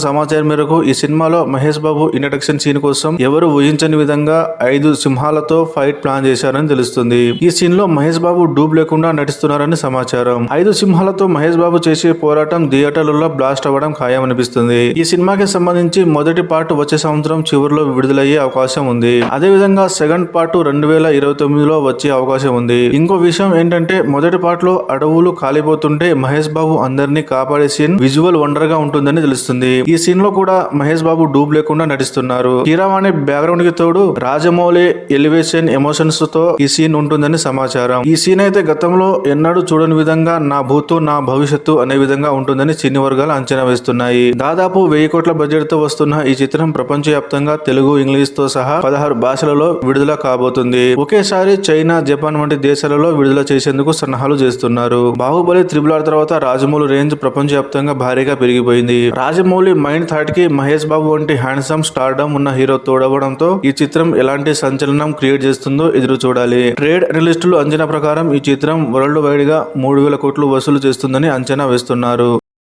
సమాచారం మేరకు ఈ సినిమాలో మహేష్ బాబు ఇంట్రడక్షన్ సీన్ కోసం ఎవరు ఊహించని విధంగా 5 సింహాలతో ఫైట్ ప్లాన్ చేశారని తెలుస్తుంది. ఈ సీన్ లో మహేష్ బాబు డూబ్ లేకుండా నటిస్తున్నారని సమాచారం. 5 సింహాలతో మహేష్ బాబు చేసే పోరాటం థియేటర్లలో బ్లాస్ట్ అవ్వడం ఖాయమనిపిస్తుంది. ఈ సినిమాకి సంబంధించి మొదటి పార్ట్ వచ్చే సంవత్సరం చివరిలో విడుదలయ్యే అవకాశం ఉంది. అదే విధంగా సెకండ్ పార్ట్ 2029లో వచ్చే అవకాశం ఉంది. ఇంకో విషయం ఏంటంటే మొదటి పార్ట్ లో అడవులు కాలిపోతుంటే మహేష్ బాబు అందరినీ కాపాడే సీన్ విజువల్ వండర్ గా ఉంటుందని తెలుస్తుంది. ఈ సీన్ లో కూడా మహేష్ బాబు డూబ్ లేకుండా నటిస్తున్నారు. కీరవాణి బ్యాక్గ్రౌండ్ కి తోడు రాజమౌళి ఎలివేషన్ ఎమోషన్స్ తో ఈ సీన్ ఉంటుందని సమాచారం. ఈ సీన్ అయితే గతంలో ఎన్నడూ చూడని విధంగా నా భూతు నా భవిష్యత్తు అనే విధంగా ఉంటుందని సినీ వర్గాలు అంచనా వేస్తున్నాయి. దాదాపు 1000 కోట్ల బడ్జెట్ తో వస్తున్న ఈ చిత్రం ప్రపంచవ్యాప్తంగా తెలుగు, ఇంగ్లీష్ తో సహా 16 భాషలలో విడుదల కాబోతుంది. ఒకేసారి చైనా, జపాన్ వంటి దేశాలలో విడుదల చేసేందుకు సన్నాహాలు చేస్తున్నారు. బాహుబలి RRR తర్వాత రాజమౌళి రేంజ్ ప్రపంచవ్యాప్తంగా భారీగా పెరిగిపోయింది. రాజమౌళి మైండ్ థాట్ కి మహేష్ బాబు వంటి హ్యాండ్సమ్ స్టార్డమ్ ఉన్న హీరో తోడవడంతో ఈ చిత్రం ఎలాంటి సంచలనం క్రియేట్ చేస్తుందో ఎదురు చూడాలి. ట్రేడ్ అనలిస్టులు అంచనా ప్రకారం ఈ చిత్రం వరల్డ్ వైడ్ గా 3000 కోట్లు వసూలు చేస్తుందని అంచనా వేస్తున్నారు.